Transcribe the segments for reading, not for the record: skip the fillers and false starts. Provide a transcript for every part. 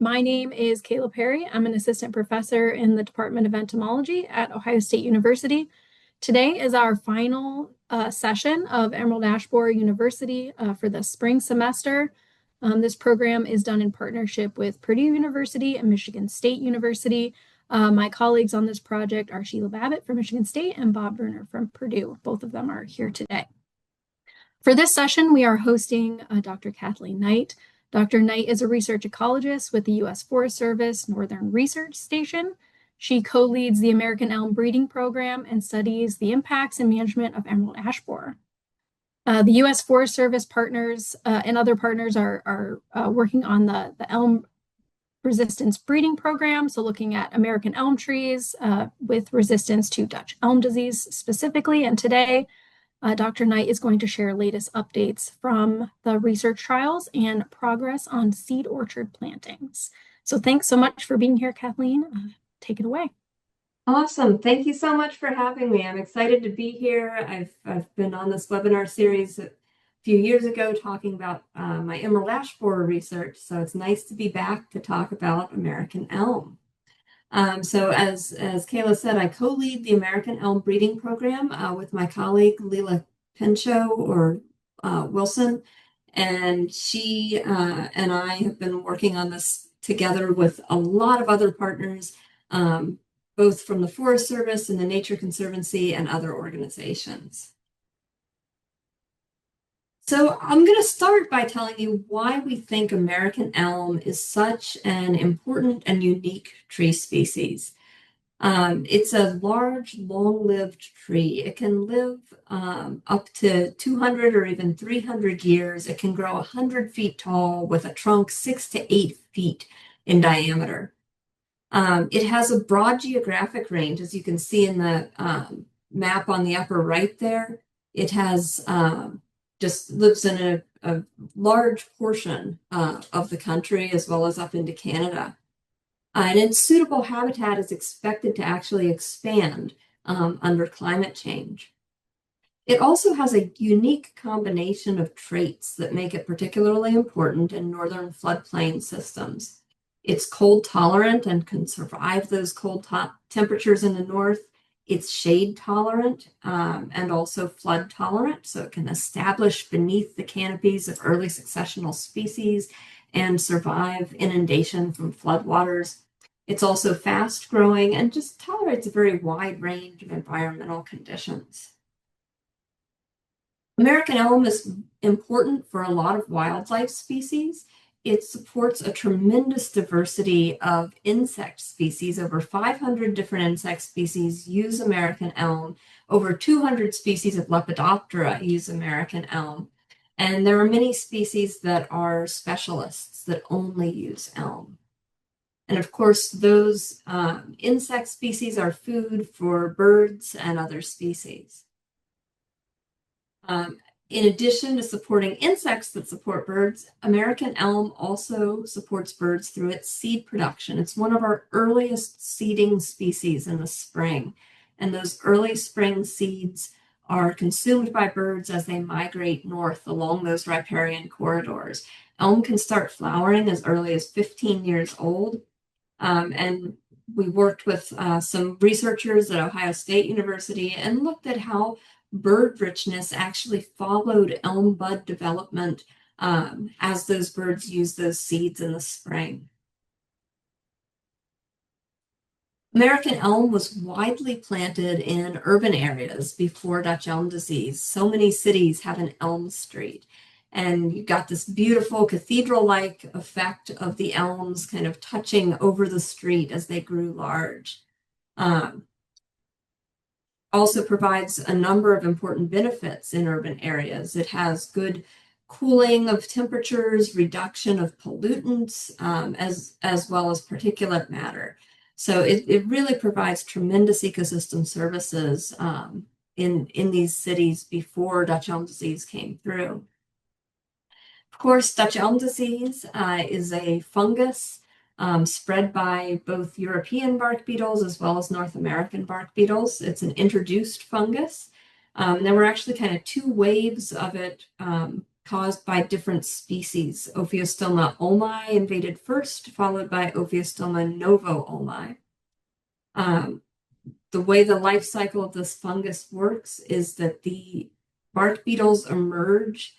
My name is Kayla Perry. I'm an assistant professor in the Department of Entomology at Ohio State University. Today is our final session of Emerald Ash Borer University for the spring semester. This program is done in partnership with Purdue University and Michigan State University. My colleagues on this project are Sheila Babbitt from Michigan State and Bob Bruner from Purdue. Both of them are here today. For this session, we are hosting Dr. Kathleen Knight. Dr. Knight is a research ecologist with the U.S. Forest Service Northern Research Station. She co-leads the American Elm Breeding Program and studies the impacts and management of emerald ash borer. The U.S. Forest Service partners and other partners are working on the elm resistance breeding program, so looking at American elm trees with resistance to Dutch elm disease specifically. And today, Dr. Knight is going to share latest updates from the research trials and progress on seed orchard plantings. So thanks so much for being here, Kathleen. Take it away. Awesome. Thank you so much for having me. I'm excited to be here. I've been on this webinar series a few years ago talking about my emerald ash borer research. So it's nice to be back to talk about American elm. So as Kayla said, I co-lead the American Elm Breeding Program with my colleague Leila Pinchot or Wilson, and she and I have been working on this together with a lot of other partners, both from the Forest Service and the Nature Conservancy and other organizations. So I'm going to start by telling you why we think American elm is such an important and unique tree species. It's a large, long-lived tree. It can live up to 200 or even 300 years. It can grow 100 feet tall with a trunk 6 to 8 feet in diameter. It has a broad geographic range, as you can see in the map on the upper right there. It has just lives in a large portion of the country as well as up into Canada. And its suitable habitat is expected to actually expand under climate change. It also has a unique combination of traits that make it particularly important in northern floodplain systems. It's cold tolerant and can survive those cold temperatures in the north. It's shade tolerant and also flood tolerant, so it can establish beneath the canopies of early successional species and survive inundation from floodwaters. It's also fast growing and just tolerates a very wide range of environmental conditions. American elm is important for a lot of wildlife species. It supports a tremendous diversity of insect species. Over 500 different insect species use American elm. Over 200 species of Lepidoptera use American elm. And there are many species that are specialists that only use elm. And of course, those insect species are food for birds and other species. In addition to supporting insects that support birds, American elm also supports birds through its seed production. It's one of our earliest seeding species in the spring. And those early spring seeds are consumed by birds as they migrate north along those riparian corridors. Elm can start flowering as early as 15 years old. And we worked with some researchers at Ohio State University and looked at how bird richness actually followed elm bud development as those birds use those seeds in the spring. American elm was widely planted in urban areas before Dutch elm disease. So many cities have an elm street. And you got this beautiful cathedral-like effect of the elms kind of touching over the street as they grew large. Also provides a number of important benefits in urban areas. It has good cooling of temperatures, reduction of pollutants, as well as particulate matter. So it really provides tremendous ecosystem services in these cities before Dutch elm disease came through. Of course, Dutch elm disease is a fungus spread by both European bark beetles as well as North American bark beetles. It's an introduced fungus. There were actually kind of two waves of it caused by different species. Ophiostoma ulmi invaded first, followed by Ophiostoma novo ulmi. The way the life cycle of this fungus works is that the bark beetles emerge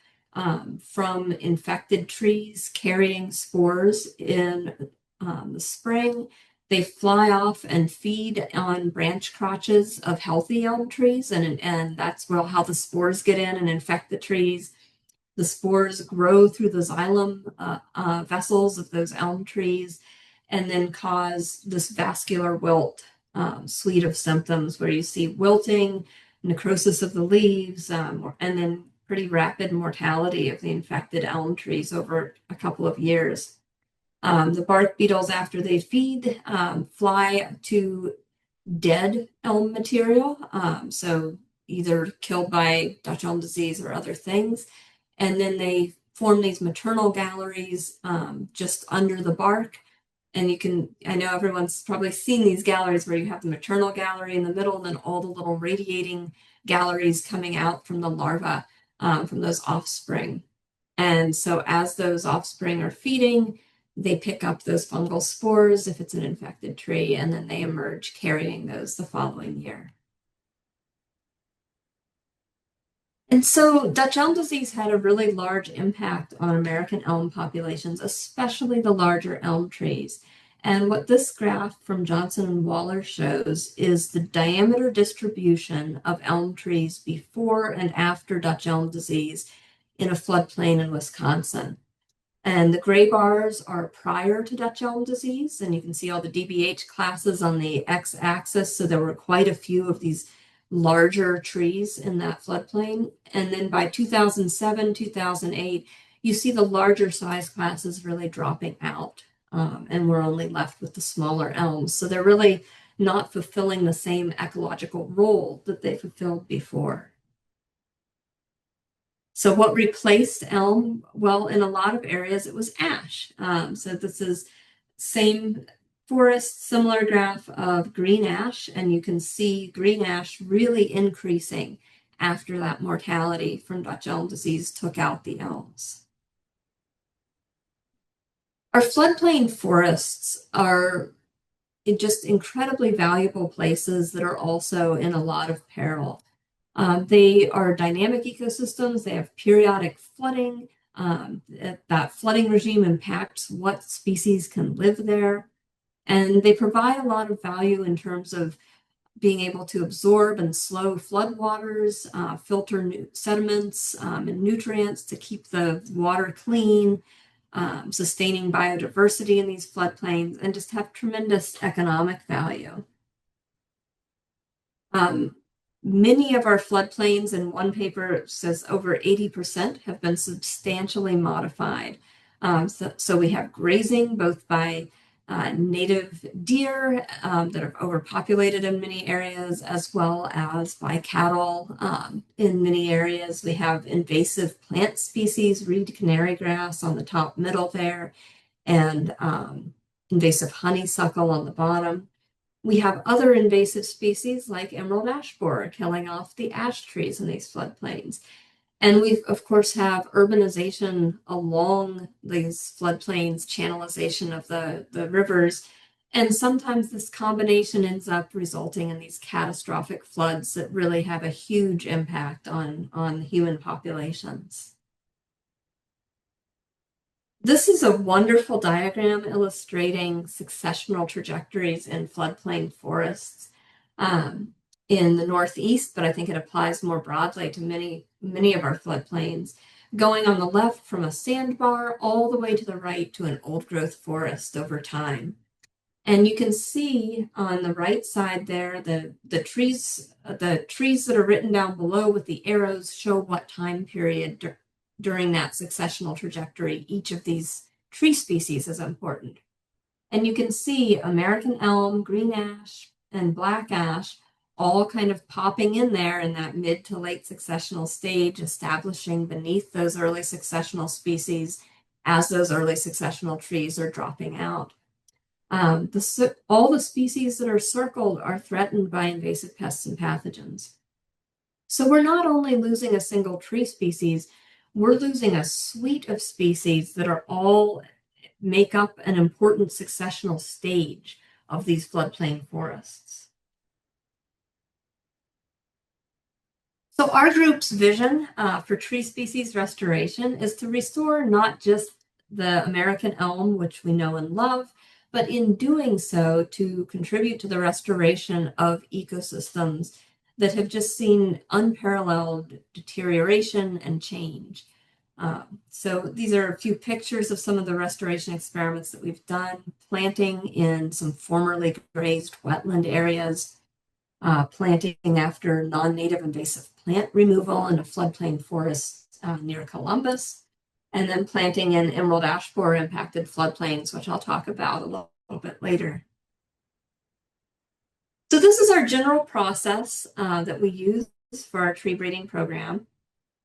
from infected trees carrying spores in the spring. They fly off and feed on branch crotches of healthy elm trees, and that's how the spores get in and infect the trees. The spores grow through the xylem vessels of those elm trees and then cause this vascular wilt suite of symptoms where you see wilting, necrosis of the leaves, and then pretty rapid mortality of the infected elm trees over a couple of years. The bark beetles, after they feed, fly to dead elm material, so either killed by Dutch elm disease or other things, and then they form these maternal galleries just under the bark. And I know everyone's probably seen these galleries where you have the maternal gallery in the middle and then all the little radiating galleries coming out from the larva, from those offspring. And so as those offspring are feeding, they pick up those fungal spores if it's an infected tree, and then they emerge carrying those the following year. And so Dutch elm disease had a really large impact on American elm populations, especially the larger elm trees. And what this graph from Johnson and Waller shows is the diameter distribution of elm trees before and after Dutch elm disease in a floodplain in Wisconsin. And the gray bars are prior to Dutch elm disease, and you can see all the DBH classes on the x-axis. So there were quite a few of these larger trees in that floodplain. And then by 2007, 2008, you see the larger size classes really dropping out, and we're only left with the smaller elms. So they're really not fulfilling the same ecological role that they fulfilled before. So what replaced elm? Well, in a lot of areas, it was ash. So this is same forest, similar graph of green ash, and you can see green ash really increasing after that mortality from Dutch elm disease took out the elms. Our floodplain forests are just incredibly valuable places that are also in a lot of peril. They are dynamic ecosystems. They have periodic flooding. That flooding regime impacts what species can live there. And they provide a lot of value in terms of being able to absorb and slow floodwaters, filter sediments and nutrients to keep the water clean, sustaining biodiversity in these floodplains, and just have tremendous economic value. Many of our floodplains, in one paper says over 80%, have been substantially modified. So we have grazing both by native deer that have overpopulated in many areas, as well as by cattle in many areas. We have invasive plant species, reed canary grass on the top middle there, and invasive honeysuckle on the bottom. We have other invasive species like emerald ash borer killing off the ash trees in these floodplains. And we, of course, have urbanization along these floodplains, channelization of the rivers. And sometimes this combination ends up resulting in these catastrophic floods that really have a huge impact on human populations. This is a wonderful diagram illustrating successional trajectories in floodplain forests in the Northeast, but I think it applies more broadly to many of our floodplains, going on the left from a sandbar all the way to the right to an old growth forest over time. And you can see on the right side there, the trees that are written down below with the arrows show what time period during that successional trajectory each of these tree species is important. And you can see American elm, green ash, and black ash all kind of popping in there in that mid to late successional stage, establishing beneath those early successional species as those early successional trees are dropping out. All the species that are circled are threatened by invasive pests and pathogens. So we're not only losing a single tree species, we're losing a suite of species that are all make up an important successional stage of these floodplain forests. So our group's vision for tree species restoration is to restore not just the American elm, which we know and love, but in doing so to contribute to the restoration of ecosystems that have just seen unparalleled deterioration and change. So these are a few pictures of some of the restoration experiments that we've done, planting in some formerly grazed wetland areas, planting after non-native invasive plant removal in a floodplain forest near Columbus, and then planting in emerald ash borer impacted floodplains, which I'll talk about a little bit later. So this is our general process that we use for our tree breeding program.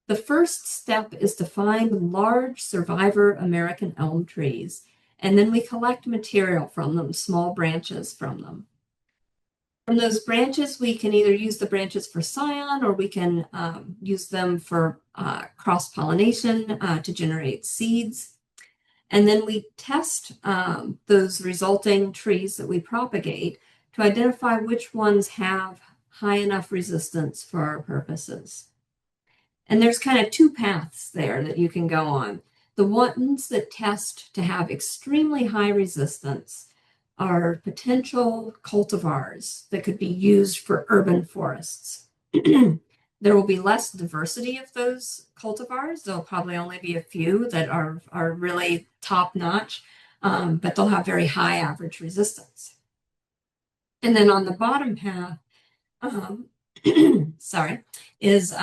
The first step is to find large survivor American elm trees, and then we collect material from them, small branches from them. From those branches, we can either use the branches for scion, or we can use them for cross-pollination to generate seeds. And then we test those resulting trees that we propagate to identify which ones have high enough resistance for our purposes. And there's kind of two paths there that you can go on. The ones that test to have extremely high resistance are potential cultivars that could be used for urban forests. There will be less diversity of those cultivars. There'll probably only be a few that are really top notch, but they'll have very high average resistance. And then on the bottom path, is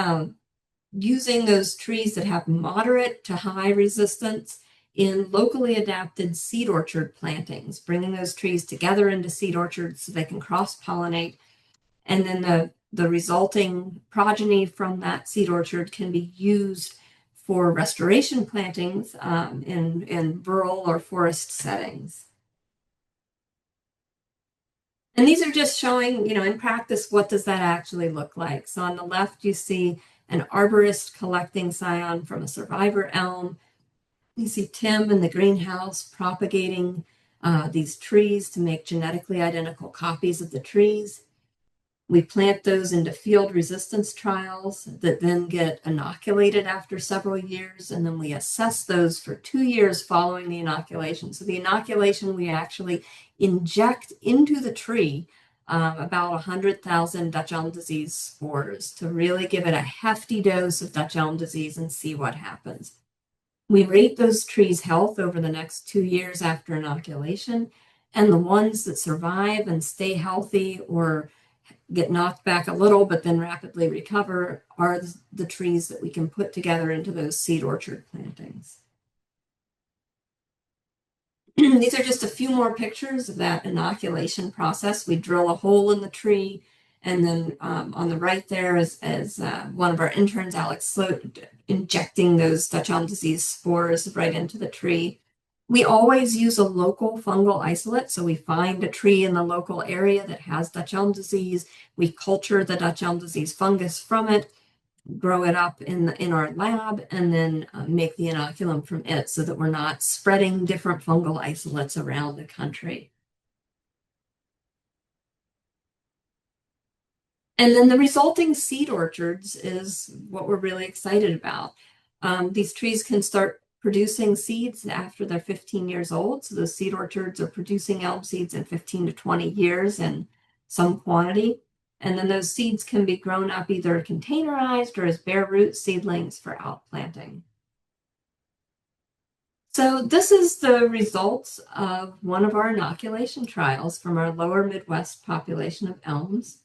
using those trees that have moderate to high resistance in locally adapted seed orchard plantings, bringing those trees together into seed orchards so they can cross-pollinate. And then the resulting progeny from that seed orchard can be used for restoration plantings in rural or forest settings. And these are just showing, in practice, what does that actually look like? So on the left, you see an arborist collecting scion from a survivor elm. You see Tim in the greenhouse propagating these trees to make genetically identical copies of the trees. We plant those into field resistance trials that then get inoculated after several years, and then we assess those for 2 years following the inoculation. So the inoculation, we actually inject into the tree about 100,000 Dutch elm disease spores to really give it a hefty dose of Dutch elm disease and see what happens. We rate those trees' health over the next 2 years after inoculation, and the ones that survive and stay healthy or get knocked back a little but then rapidly recover are the trees that we can put together into those seed orchard plantings. These are just a few more pictures of that inoculation process. We drill a hole in the tree, and then on the right there is one of our interns, Alex Sloat, injecting those Dutch elm disease spores right into the tree. We always use a local fungal isolate. So we find a tree in the local area that has Dutch elm disease. We culture the Dutch elm disease fungus from it, grow it up in our lab, and then make the inoculum from it so that we're not spreading different fungal isolates around the country. And then the resulting seed orchards is what we're really excited about. These trees can start producing seeds after they're 15 years old. So those seed orchards are producing elm seeds in 15 to 20 years in some quantity. And then those seeds can be grown up either containerized or as bare root seedlings for outplanting. So this is the results of one of our inoculation trials from our lower Midwest population of elms.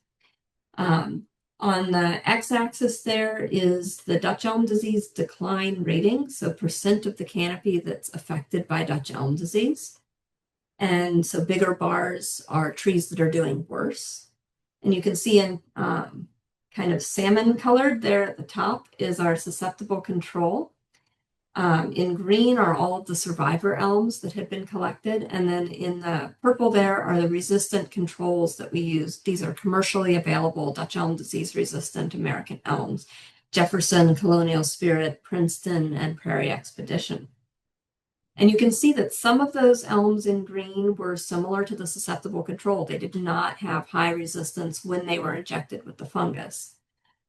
On the x-axis there is the Dutch elm disease decline rating, so percent of the canopy that's affected by Dutch elm disease. And so bigger bars are trees that are doing worse. And you can see in kind of salmon colored there at the top is our susceptible control. In green are all of the survivor elms that had been collected. And then in the purple there are the resistant controls that we used. These are commercially available Dutch elm disease resistant American elms. Jefferson, Colonial Spirit, Princeton, and Prairie Expedition. And you can see that some of those elms in green were similar to the susceptible control. They did not have high resistance when they were injected with the fungus.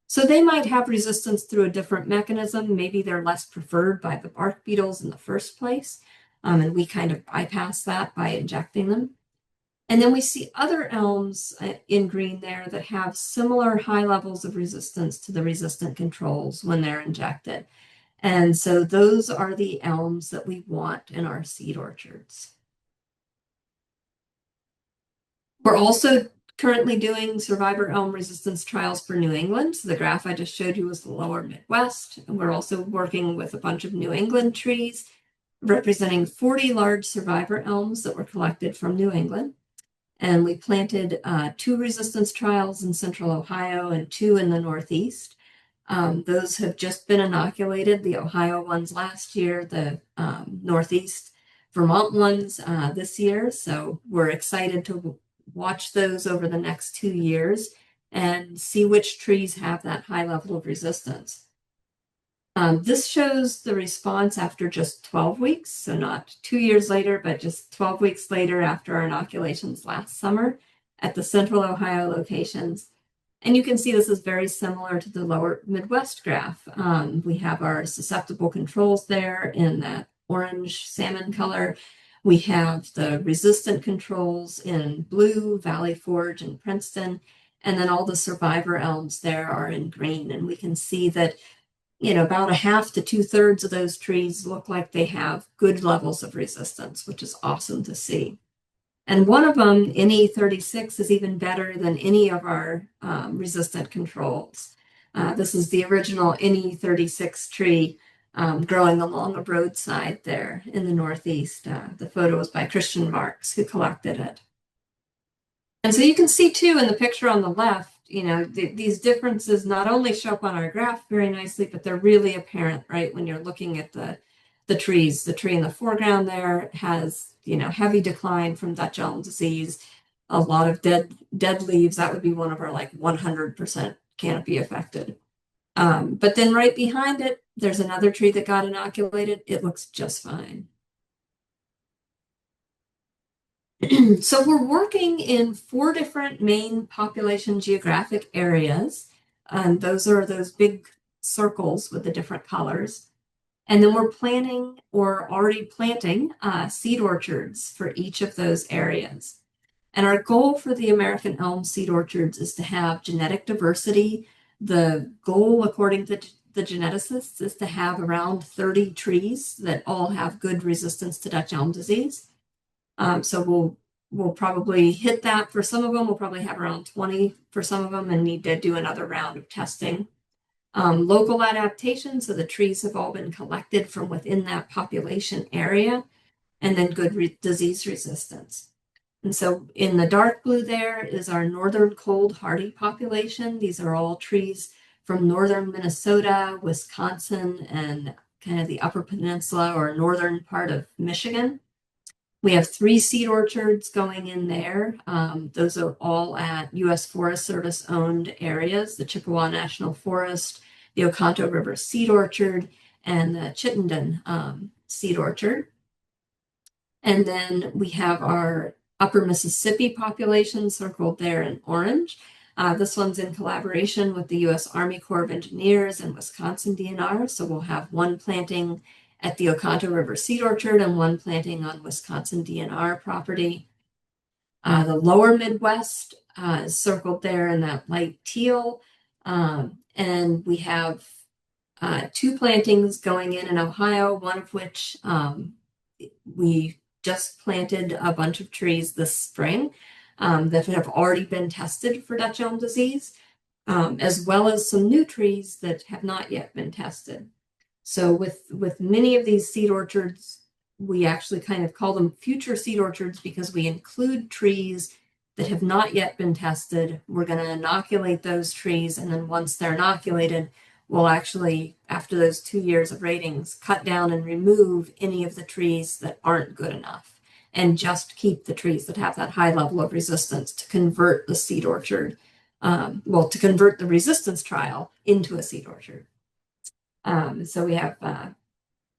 So they might have resistance through a different mechanism. Maybe they're less preferred by the bark beetles in the first place. And we kind of bypass that by injecting them. And then we see other elms in green there that have similar high levels of resistance to the resistant controls when they're injected. And so those are the elms that we want in our seed orchards. We're also currently doing survivor elm resistance trials for New England. So the graph I just showed you was the lower Midwest. And we're also working with a bunch of New England trees representing 40 large survivor elms that were collected from New England. And we planted 2 resistance trials in central Ohio and 2 in the Northeast. Those have just been inoculated, the Ohio ones last year, the Northeast Vermont ones this year. So we're excited to watch those over the next 2 years and see which trees have that high level of resistance. This shows the response after just 12 weeks, so not 2 years later, but just 12 weeks later after our inoculations last summer at the central Ohio locations. And you can see this is very similar to the lower Midwest graph. We have our susceptible controls there in that orange salmon color. We have the resistant controls in blue, Valley Forge and Princeton, and then all the survivor elms there are in green. And we can see that, you know, about 1/2 to 2/3 of those trees look like they have good levels of resistance, which is awesome to see. And one of them, NE36, is even better than any of our resistant controls. This is the original NE36 tree growing along a roadside there in the Northeast. The photo was by Christian Marks, who collected it. And so you can see too in the picture on the left, you know, these differences not only show up on our graph very nicely, but they're really apparent, right? When you're looking at the trees. The tree in the foreground there has, you know, heavy decline from Dutch elm disease, a lot of dead leaves. That would be one of our like 100% canopy affected. But then right behind it, there's another tree that got inoculated. It looks just fine. So we're working in 4 different main population geographic areas. Those are those big circles with the different colors. And then we're planning or already planting seed orchards for each of those areas. And our goal for the American elm seed orchards is to have genetic diversity. The goal, according to the geneticists, is to have around 30 trees that all have good resistance to Dutch elm disease. So we'll probably hit that for some of them. We'll probably have around 20 for some of them and need to do another round of testing. Local adaptation, so the trees have all been collected from within that population area, and then good disease resistance. And so in the dark blue there is our northern cold hardy population. These are all trees from northern Minnesota, Wisconsin, and kind of the Upper Peninsula or northern part of Michigan. We have 3 seed orchards going in there. Those are all at U.S. Forest Service owned areas, the Chippewa National Forest, the Oconto River Seed Orchard, and the Chittenden Seed Orchard. And then we have our Upper Mississippi population circled there in orange. This one's in collaboration with the U.S. Army Corps of Engineers and Wisconsin DNR. So we'll have 1 planting at the Oconto River Seed Orchard and 1 planting on Wisconsin DNR property. The lower Midwest is circled there in that light teal. And we have 2 plantings going in Ohio, one of which we just planted a bunch of trees this spring that have already been tested for Dutch elm disease, as well as some new trees that have not yet been tested. So with many of these seed orchards, we actually kind of call them future seed orchards because we include trees that have not yet been tested. We're going to inoculate those trees, and then once they're inoculated, we'll actually, after those 2 years of ratings, cut down and remove any of the trees that aren't good enough and just keep the trees that have that high level of resistance to convert the seed orchard well, to convert the resistance trial into a seed orchard. So we have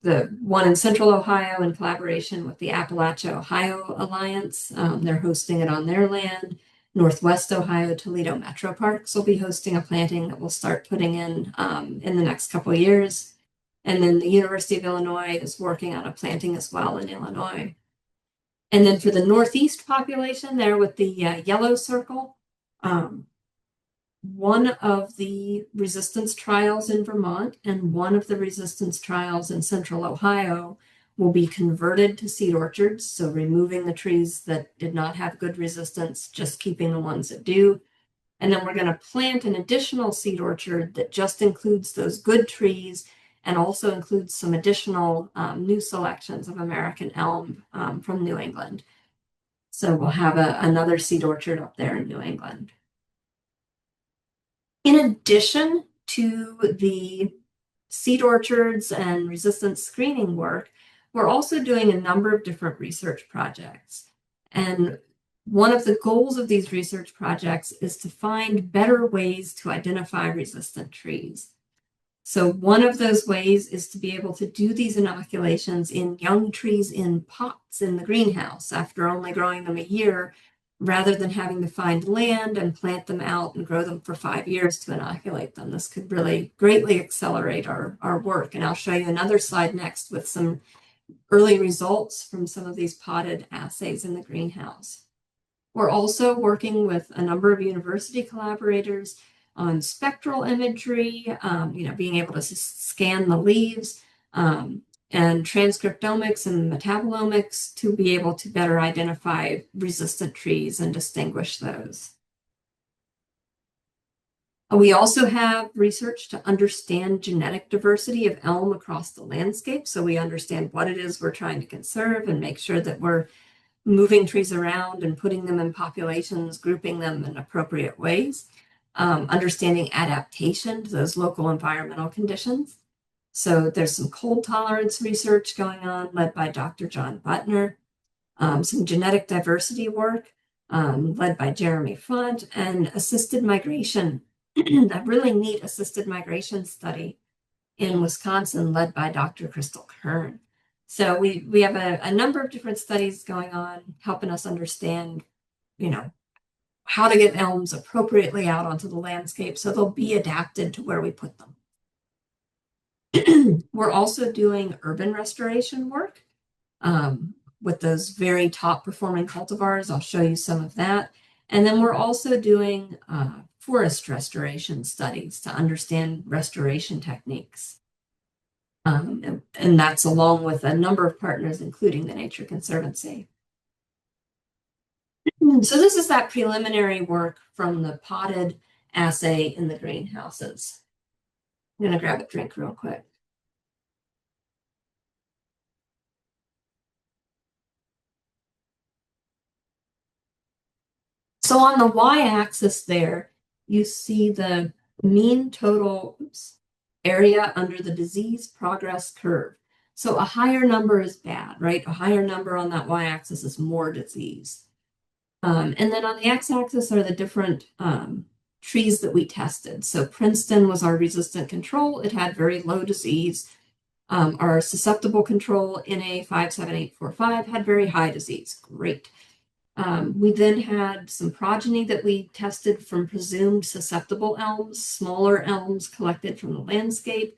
the one in Central Ohio in collaboration with the Appalachia Ohio Alliance. They're hosting it on their land. Northwest Ohio Toledo Metro Parks will be hosting a planting that we'll start putting in the next couple of years. And then the University of Illinois is working on a planting as well in Illinois. And then for the Northeast population, there with the yellow circle, one of the resistance trials in Vermont and one of the resistance trials in Central Ohio will be converted to seed orchards. So removing the trees that did not have good resistance, just keeping the ones that do. And then we're going to plant an additional seed orchard that just includes those good trees and also includes some additional new selections of American elm from New England. So we'll have another seed orchard up there in New England. In addition to the seed orchards and resistance screening work, we're also doing a number of different research projects. And one of the goals of these research projects is to find better ways to identify resistant trees. So one of those ways is to be able to do these inoculations in young trees in pots in the greenhouse after only growing them a year, rather than having to find land and plant them out and grow them for 5 years to inoculate them. This could really greatly accelerate our work. And I'll show you another slide next with some early results from some of these potted assays in the greenhouse. We're also working with a number of university collaborators on spectral imagery, being able to scan the leaves, and transcriptomics and metabolomics to be able to better identify resistant trees and distinguish those. We also have research to understand genetic diversity of elm across the landscape, so we understand what it is we're trying to conserve and make sure that we're moving trees around and putting them in populations, grouping them in appropriate ways, understanding adaptation to those local environmental conditions. So there's some cold tolerance research going on led by Dr. John Butner, some genetic diversity work led by Jeremy Font, and assisted migration, a really neat assisted migration study in Wisconsin led by Dr. Crystal Kern. So we have a number of different studies going on helping us understand, how to get elms appropriately out onto the landscape so they'll be adapted to where we put them. We're also doing urban restoration work with those very top performing cultivars. I'll show you some of that. And then we're also doing forest restoration studies to understand restoration techniques. And that's along with a number of partners, including the Nature Conservancy. So this is that preliminary work from the potted assay in the greenhouses. I'm going to grab a drink real quick. So on the y-axis there, you see the mean total area under the disease progress curve. So a higher number is bad, right? A higher number on that y-axis is more disease. And then on the x-axis are the different trees that we tested. So Princeton was our resistant control. It had very low disease. Our susceptible control, NA 57845, had very high disease. Great. We then had some progeny that we tested from presumed susceptible elms, smaller elms collected from the landscape.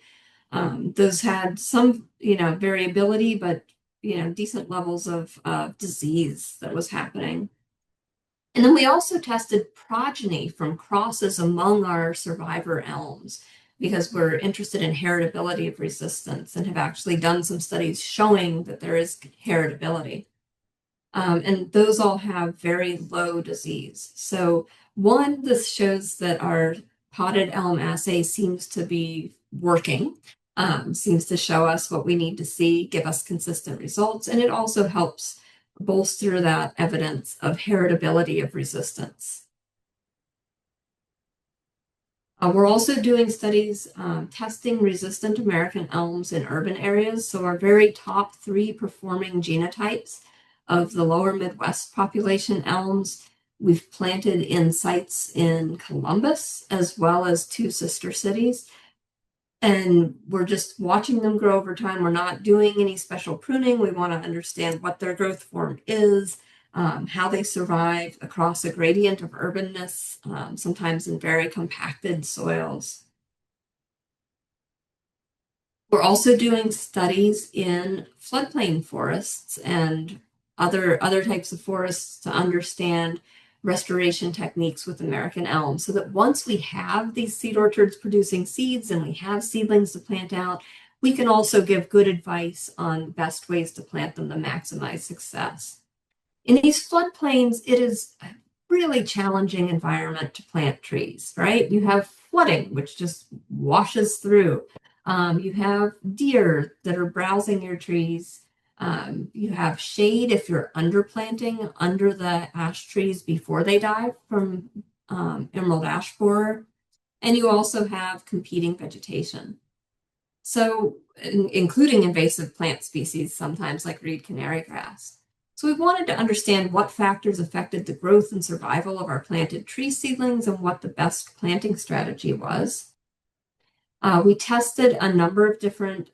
Those had some, variability, but, decent levels of disease that was happening. And then we also tested progeny from crosses among our survivor elms because we're interested in heritability of resistance and have actually done some studies showing that there is heritability. And those all have very low disease. So one, this shows that our potted elm assay seems to be working, seems to show us what we need to see, give us consistent results, and it also helps bolster that evidence of heritability of resistance. We're also doing studies testing resistant American elms in urban areas. So our very top 3 performing genotypes of the lower Midwest population elms, We've planted in sites in Columbus as well as two sister cities. And we're just watching them grow over time. We're not doing any special pruning. We want to understand what their growth form is, how they survive across a gradient of urbanness, sometimes in very compacted soils. We're also doing studies in floodplain forests and other types of forests to understand restoration techniques with American elm, so that once we have these seed orchards producing seeds and we have seedlings to plant out, we can also give good advice on best ways to plant them to maximize success. In these floodplains, it is a really challenging environment to plant trees, right? You have flooding, which just washes through. You have deer that are browsing your trees. You have shade if you're underplanting under the ash trees before they die from emerald ash borer. And you also have competing vegetation. So, including invasive plant species, sometimes like reed canary grass. So we wanted to understand what factors affected the growth and survival of our planted tree seedlings and what the best planting strategy was. We tested a number of different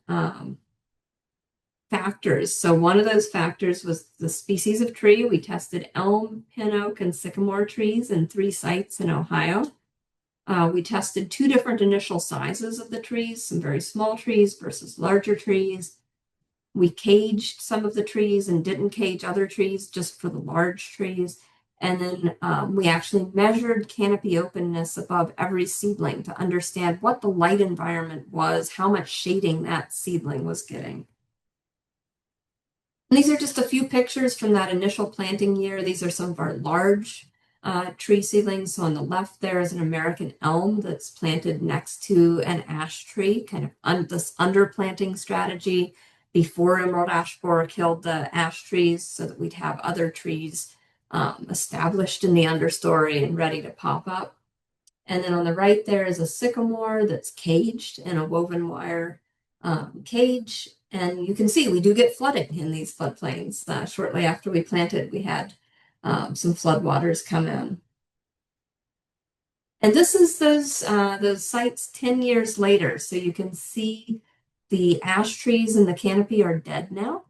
factors. So one of those factors was the species of tree. We tested elm, pin oak, and sycamore trees in 3 sites in Ohio. We tested 2 different initial sizes of the trees, some very small trees versus larger trees. We caged some of the trees and didn't cage other trees just for the large trees. And then we actually measured canopy openness above every seedling to understand what the light environment was, how much shading that seedling was getting. And these are just a few pictures from that initial planting year. These are some of our large tree seedlings. So on the left, there is an American elm that's planted next to an ash tree, kind of this underplanting strategy before emerald ash borer killed the ash trees, so that we'd have other trees established in the understory and ready to pop up. And then on the right, there is a sycamore that's caged in a woven wire cage. And you can see we do get flooding in these floodplains. Shortly after we planted, we had some floodwaters come in. And this is those sites 10 years later. So you can see the ash trees in the canopy are dead now.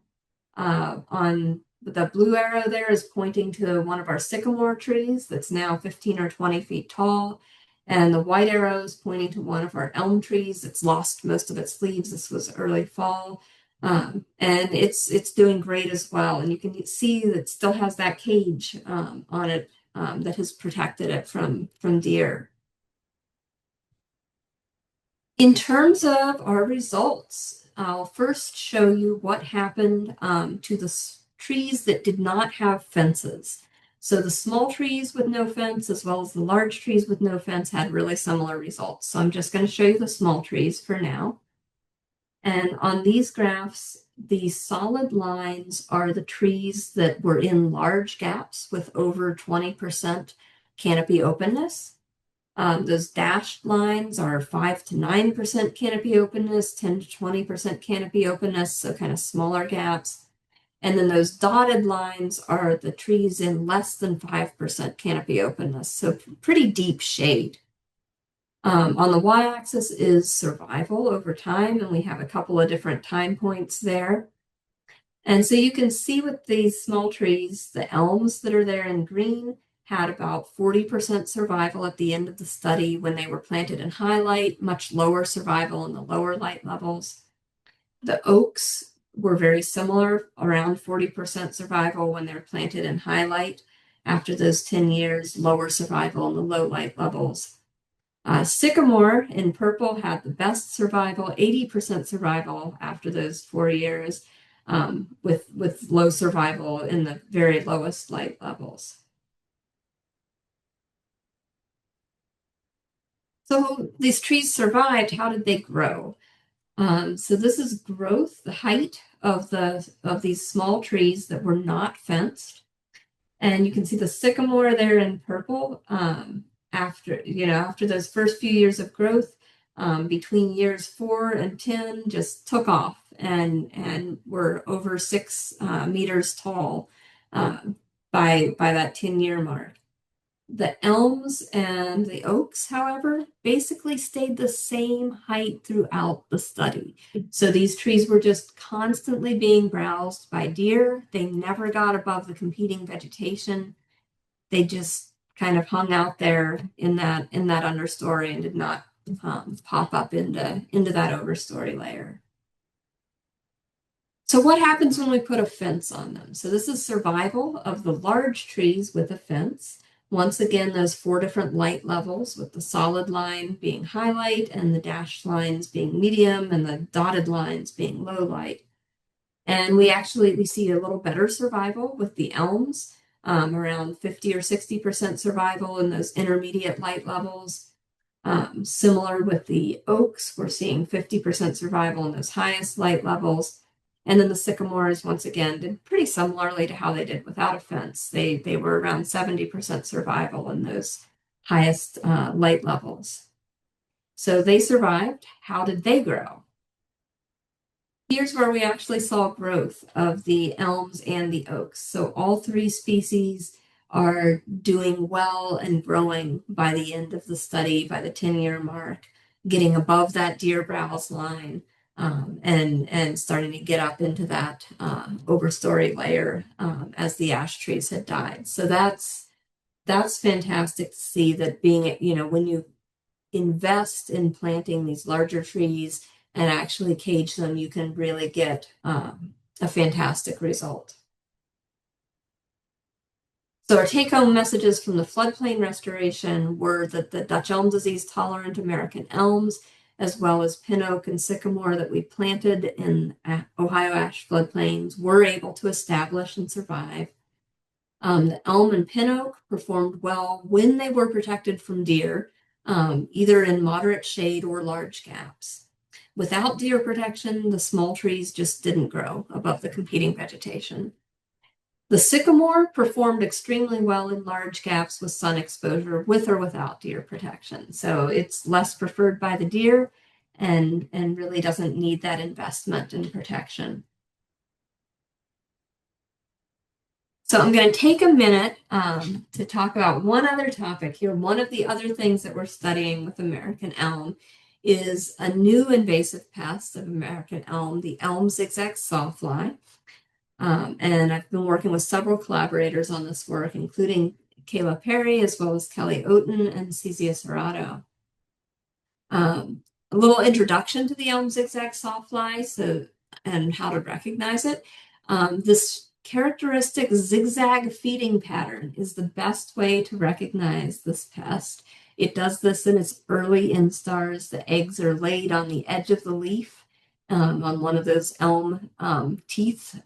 On the blue arrow there is pointing to one of our sycamore trees that's now 15 or 20 feet tall. And the white arrow is pointing to one of our elm trees that's lost most of its leaves. This was early fall. And it's doing great as well. And you can see that it still has that cage on it that has protected it from deer. In terms of our results, I'll first show you what happened to the trees that did not have fences. So the small trees with no fence, as well as the large trees with no fence, had really similar results. So I'm just going to show you the small trees for now. And on these graphs, the solid lines are the trees that were in large gaps with over 20% canopy openness. Those dashed lines are 5 to 9% canopy openness, 10 to 20% canopy openness, so kind of smaller gaps. And then those dotted lines are the trees in less than 5% canopy openness, so pretty deep shade. On the y-axis is survival over time, and we have a couple of different time points there. And so you can see with these small trees, the elms that are there in green had about 40% survival at the end of the study when they were planted in high light, much lower survival in the lower light levels. The oaks were very similar, around 40% survival when they're planted in high light. After those 10 years, lower survival in the low light levels. Sycamore in purple had the best survival, 80% survival after those 4 years, with low survival in the very lowest light levels. So these trees survived. How did they grow? So this is growth, the height of these small trees that were not fenced. And you can see the sycamore there in purple. After those first few years of growth, between years 4 and 10, just took off and were over 6 meters tall by that 10-year mark. The elms and the oaks, however, basically stayed the same height throughout the study. So these trees were just constantly being browsed by deer. They never got above the competing vegetation. They just kind of hung out there in that understory and did not pop up into that overstory layer. So what happens when we put a fence on them? So this is survival of the large trees with a fence. Once again, those 4 different light levels, with the solid line being highlight and the dashed lines being medium and the dotted lines being low light. And we see a little better survival with the elms, around 50 or 60% survival in those intermediate light levels. Similar with the oaks, we're seeing 50% survival in those highest light levels. And then the sycamores, once again, did pretty similarly to how they did without a fence. They were around 70% survival in those highest light levels. So they survived. How did they grow? Here's where we actually saw growth of the elms and the oaks. So all 3 species are doing well and growing by the end of the study, by the 10-year mark, getting above that deer browse line, and starting to get up into that overstory layer as the ash trees had died. So that's fantastic to see, that being, when you invest in planting these larger trees and actually cage them, you can really get a fantastic result. So our take-home messages from the floodplain restoration were that the Dutch elm disease tolerant American elms, as well as pin oak and sycamore that we planted in Ohio ash floodplains, were able to establish and survive. The elm and pin oak performed well when they were protected from deer, either in moderate shade or large gaps. Without deer protection, the small trees just didn't grow above the competing vegetation. The sycamore performed extremely well in large gaps with sun exposure, with or without deer protection. So it's less preferred by the deer and really doesn't need that investment in protection. So I'm going to take a minute to talk about one other topic here. One of the other things that we're studying with American elm is a new invasive pest of American elm, the elm zigzag sawfly. And I've been working with several collaborators on this work, including Kayla Perry, as well as Kelly Oaten and Cezia Serrato. A little introduction to the elm zigzag sawfly, and how to recognize it. This characteristic zigzag feeding pattern is the best way to recognize this pest. It does this in its early instars. The eggs are laid on the edge of the leaf, on one of those elm teeth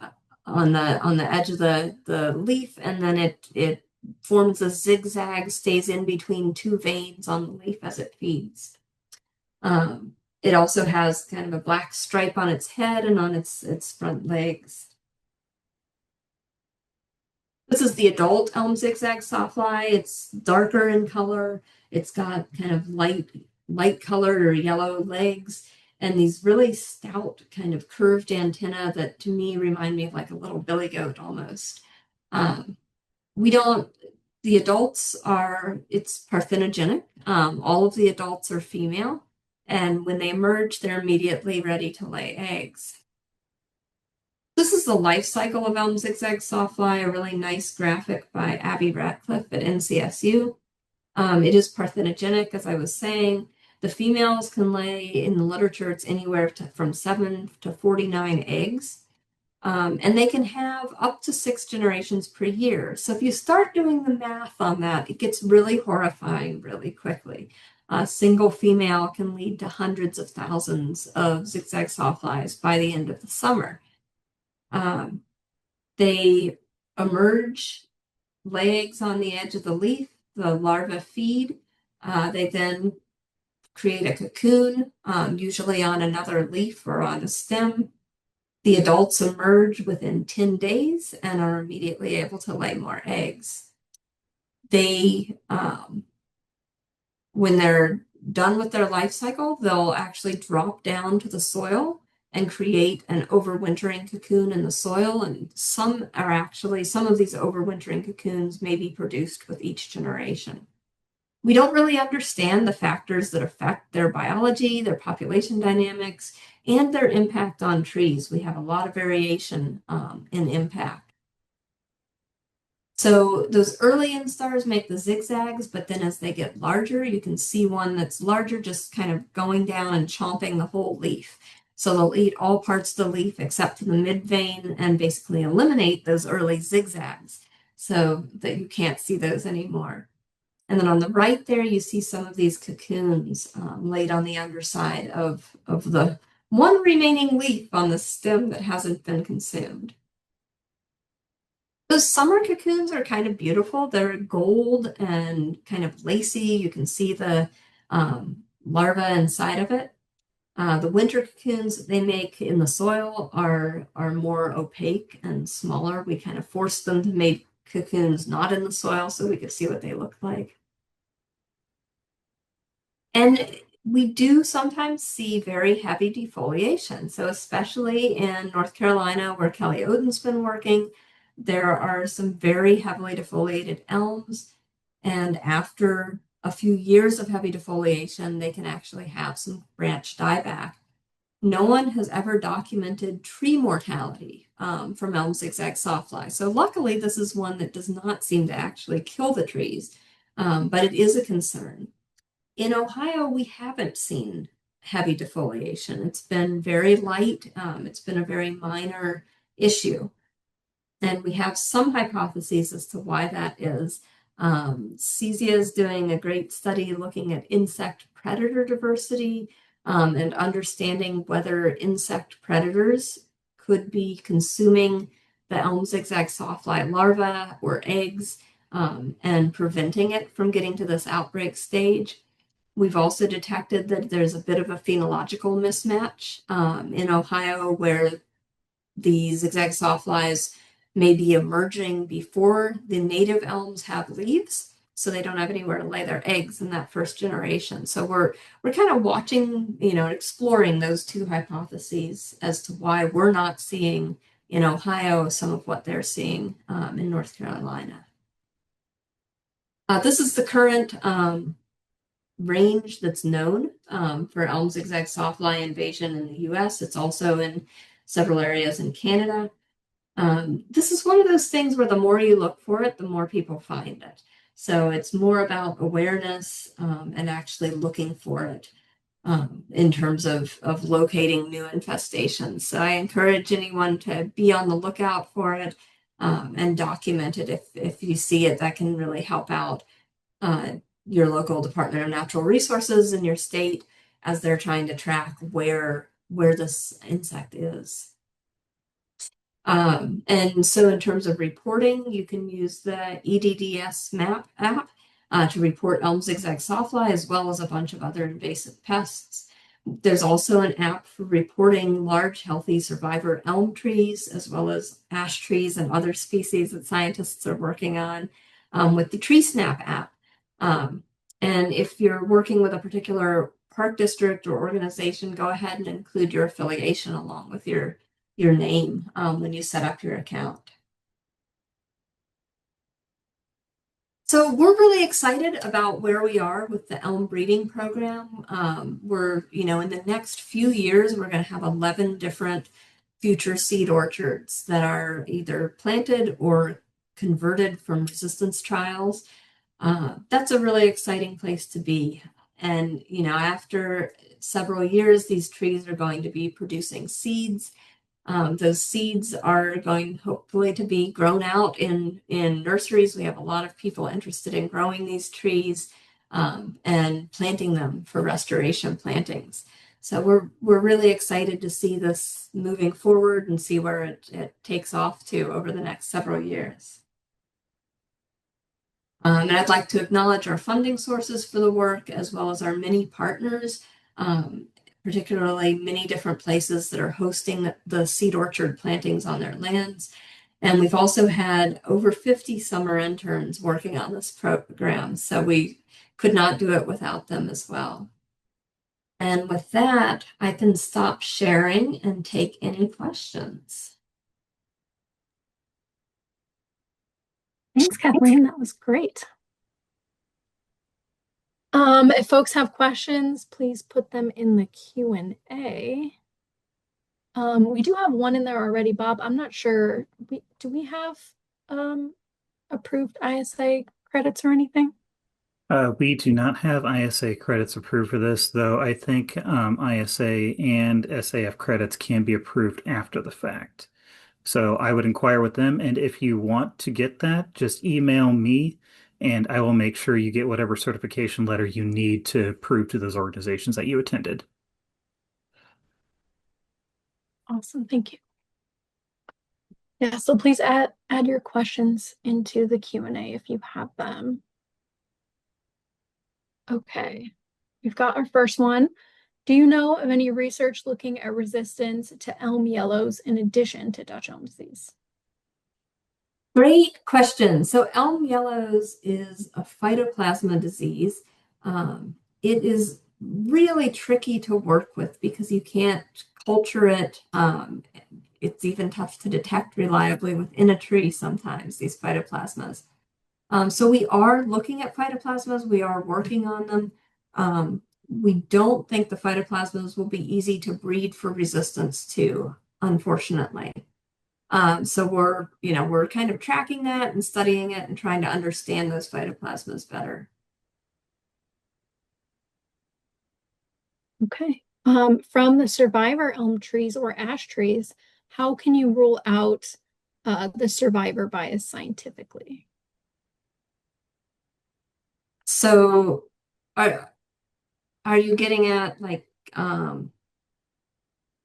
on the edge of the leaf, and then it forms a zigzag, stays in between 2 veins on the leaf as it feeds. It also has kind of a black stripe on its head and on its front legs. This is the adult elm zigzag sawfly. It's darker in color. It's got kind of light colored or yellow legs, and these really stout kind of curved antennae that to me remind me of like a little billy goat almost. The adults it's parthenogenic. All of the adults are female, and when they emerge, they're immediately ready to lay eggs. This is the life cycle of elm zigzag sawfly, a really nice graphic by Abby Ratcliffe at NCSU. It is parthenogenic, as I was saying. The females can lay, in the literature, it's anywhere from 7 to 49 eggs. And they can have up to 6 generations per year. So if you start doing the math on that, it gets really horrifying really quickly. A single female can lead to hundreds of thousands of zigzag sawflies by the end of the summer. They emerge, lay eggs on the edge of the leaf. The larvae feed. They then create a cocoon, usually on another leaf or on a stem. The adults emerge within 10 days and are immediately able to lay more eggs. They, when they're done with their life cycle, they'll actually drop down to the soil and create an overwintering cocoon in the soil. And some of these overwintering cocoons may be produced with each generation. We don't really understand the factors that affect their biology, their population dynamics, and their impact on trees. We have a lot of variation in impact. So those early instars make the zigzags, but then as they get larger, you can see one that's larger just kind of going down and chomping the whole leaf. So they'll eat all parts of the leaf except for the mid vein and basically eliminate those early zigzags so that you can't see those anymore. And then on the right there, you see some of these cocoons laid on the underside of the one remaining leaf on the stem that hasn't been consumed. Those summer cocoons are kind of beautiful. They're gold and kind of lacy. You can see the larva inside of it. The winter cocoons that they make in the soil are more opaque and smaller. We kind of forced them to make cocoons not in the soil so we could see what they look like. And we do sometimes see very heavy defoliation. So especially in North Carolina, where Kelly Oden's been working, there are some very heavily defoliated elms. And after a few years of heavy defoliation, they can actually have some branch dieback. No one has ever documented tree mortality from elm zigzag sawfly. So luckily, this is one that does not seem to actually kill the trees, but it is a concern. In Ohio, we haven't seen heavy defoliation. It's been very light. It's been a very minor issue. And we have some hypotheses as to why that is. CESIA is doing a great study looking at insect predator diversity and understanding whether insect predators could be consuming the elm zigzag sawfly larvae or eggs and preventing it from getting to this outbreak stage. We've also detected that there's a bit of a phenological mismatch in Ohio where the zigzag sawflies may be emerging before the native elms have leaves, so they don't have anywhere to lay their eggs in that first generation. So we're kind of watching, exploring those two hypotheses as to why we're not seeing in Ohio some of what they're seeing in North Carolina. This is the current range that's known for elm zigzag sawfly invasion in the US. It's also in several areas in Canada. This is one of those things where the more you look for it, the more people find it. So it's more about awareness and actually looking for it in terms of locating new infestations. So I encourage anyone to be on the lookout for it and document it if you see it. That can really help out your local Department of Natural Resources in your state as they're trying to track where this insect is. And so in terms of reporting, you can use the EDDS map app to report elm zigzag sawfly as well as a bunch of other invasive pests. There's also an app for reporting large, healthy survivor elm trees, as well as ash trees and other species that scientists are working on with the TreeSnap app. And if you're working with a particular park district or organization, go ahead and include your affiliation along with your name when you set up your account. So we're really excited about where we are with the elm breeding program. We're, in the next few years, we're going to have 11 different future seed orchards that are either planted or converted from resistance trials. That's a really exciting place to be. And, after several years, these trees are going to be producing seeds. Those seeds are going hopefully to be grown out in nurseries. We have a lot of people interested in growing these trees and planting them for restoration plantings. So we're really excited to see this moving forward and see where it takes off to over the next several years. And I'd like to acknowledge our funding sources for the work, as well as our many partners, particularly many different places that are hosting the seed orchard plantings on their lands. And we've also had over 50 summer interns working on this program, so we could not do it without them as well. And with that, I can stop sharing and take any questions. Thanks, Kathleen. That was great. If folks have questions, please put them in the Q&A. We do have one in there already, Bob. I'm not sure. Do we have approved ISA credits or anything? We do not have ISA credits approved for this, though I think ISA and SAF credits can be approved after the fact. So I would inquire with them, and if you want to get that, just email me, and I will make sure you get whatever certification letter you need to prove to those organizations that you attended. Awesome, thank you. Yeah, so please add your questions into the Q&A if you have them. Okay, we've got our first one. Do you know of any research looking at resistance to elm yellows in addition to Dutch elm disease? Great question. So elm yellows is a phytoplasma disease. It is really tricky to work with because you can't culture it. It's even tough to detect reliably within a tree sometimes, these phytoplasmas. So we are looking at phytoplasmas. We are working on them. We don't think the phytoplasmas will be easy to breed for resistance to, unfortunately. So we're kind of tracking that and studying it and trying to understand those phytoplasmas better. Okay. From the survivor elm trees or ash trees, how can you rule out the survivor bias scientifically? So are you getting at like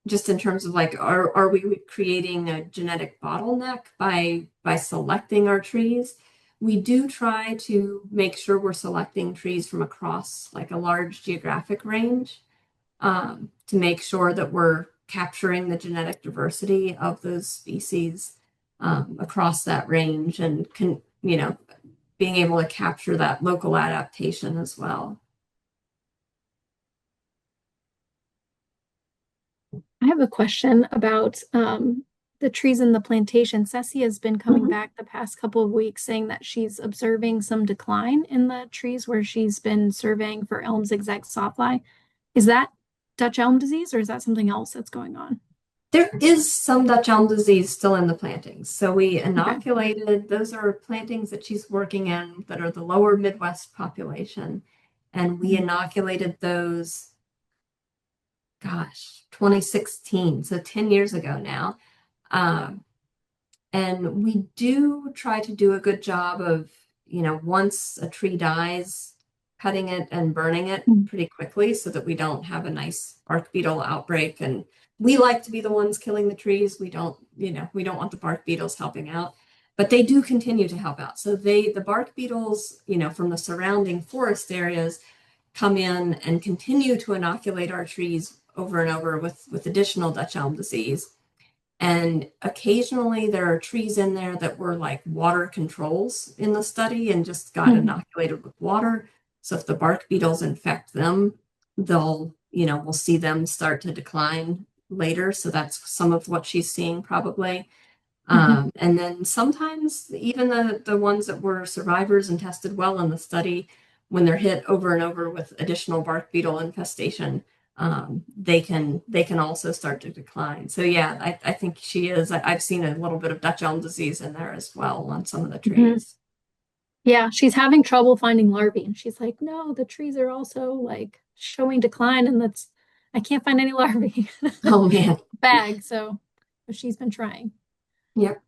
just in terms of like are we creating a genetic bottleneck by selecting our trees? We do try to make sure we're selecting trees from across like a large geographic range to make sure that we're capturing the genetic diversity of those species across that range and being able to capture that local adaptation as well. I have a question about the trees in the plantation. Ceci has been coming back the past couple of weeks saying that she's observing some decline in the trees where she's been surveying for elm zigzag sawfly. Is that Dutch elm disease or is that something else that's going on? There is some Dutch elm disease still in the plantings. So we inoculated, those are plantings that she's working in that are the lower Midwest population. And we inoculated those, gosh, 2016, so 10 years ago now. And we do try to do a good job of, once a tree dies, cutting it and burning it pretty quickly so that we don't have a nice bark beetle outbreak. And we like to be the ones killing the trees. We don't want the bark beetles helping out, but they do continue to help out. So the bark beetles, from the surrounding forest areas come in and continue to inoculate our trees over and over with additional Dutch elm disease. And occasionally there are trees in there that were like water controls in the study and just got inoculated with water. So if the bark beetles infect them, we'll see them start to decline later. So that's some of what she's seeing probably. And then sometimes even the ones that were survivors and tested well in the study, when they're hit over and over with additional bark beetle infestation, they can also start to decline. So yeah, I think she is. I've seen a little bit of Dutch elm disease in there as well on some of the trees. Yeah, she's having trouble finding larvae, and she's like, "No, the trees are also like showing decline, and I can't find any larvae." Oh man, bag. So she's been trying. Yep.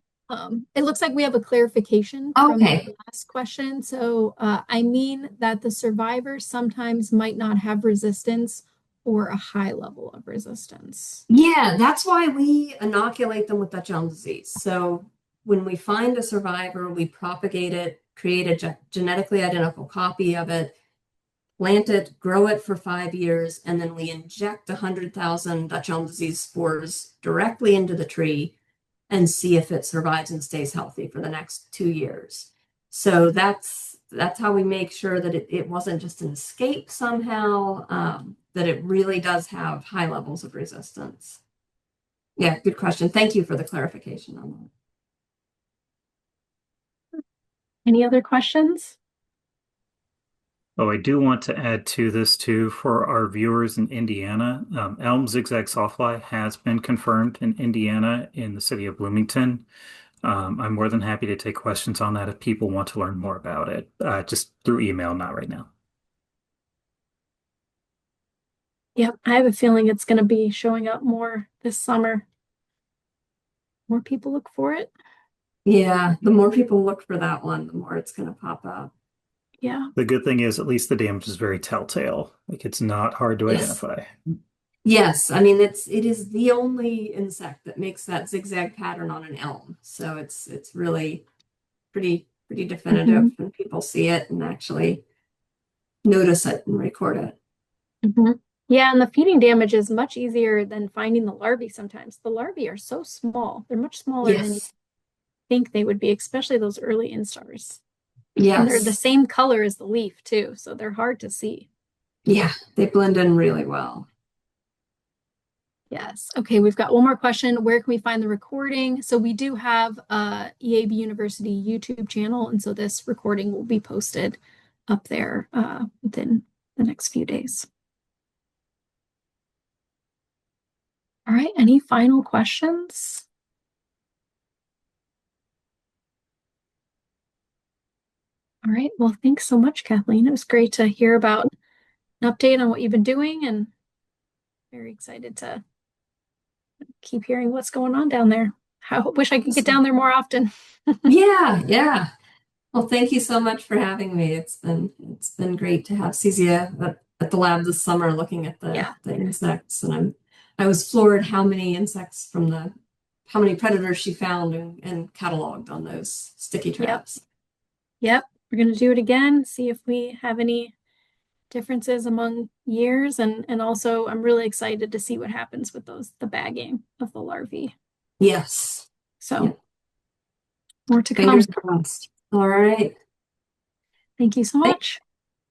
It looks like we have a clarification from the last question. So I mean that the survivors sometimes might not have resistance or a high level of resistance. Yeah, that's why we inoculate them with Dutch elm disease. So when we find a survivor, we propagate it, create a genetically identical copy of it, plant it, grow it for 5 years, and then we inject 100,000 Dutch elm disease spores directly into the tree and see if it survives and stays healthy for the next 2 years. So that's how we make sure that it wasn't just an escape somehow. that it really does have high levels of resistance. Yeah, good question. Thank you for the clarification on that. Any other questions? Oh, I do want to add to this too for our viewers in Indiana. Elm zigzag sawfly has been confirmed in Indiana in the city of Bloomington. I'm more than happy to take questions on that if people want to learn more about it, just through email, not right now. Yep, I have a feeling it's going to be showing up more this summer. More people look for it. Yeah, the more people look for that one, the more it's going to pop up. Yeah. The good thing is at least the damage is very telltale. Like it's not hard to Yes. identify. Yes, I mean it is the only insect that makes that zigzag pattern on an elm. So it's really pretty definitive when people see it and actually notice it and record it. Yeah, and the feeding damage is much easier than finding the larvae sometimes. The larvae are so small. They're much smaller than you Yes. think they would be, especially those early instars. Yes. And they're the same color as the leaf too, so they're hard to see. Yeah, they blend in really well. Yes. Okay, we've got one more question. Where can we find the recording? So we do have a EAB University YouTube channel, and so this recording will be posted up there within the next few days. All right, any final questions? All right, well, thanks so much, Kathleen. It was great to hear about an update on what you've been doing, and very excited to keep hearing what's going on down there. I wish I could get down there more often. Yeah. Well, thank you so much for having me. It's been great to have Kezia at the lab this summer looking at the insects, and I was floored how many insects how many predators she found and cataloged on those sticky traps. Yep. We're gonna do it again, see if we have any differences among years, and also I'm really excited to see what happens with the bagging of the larvae. Yes. So more to come. Fingers crossed. All right. Thank you so much.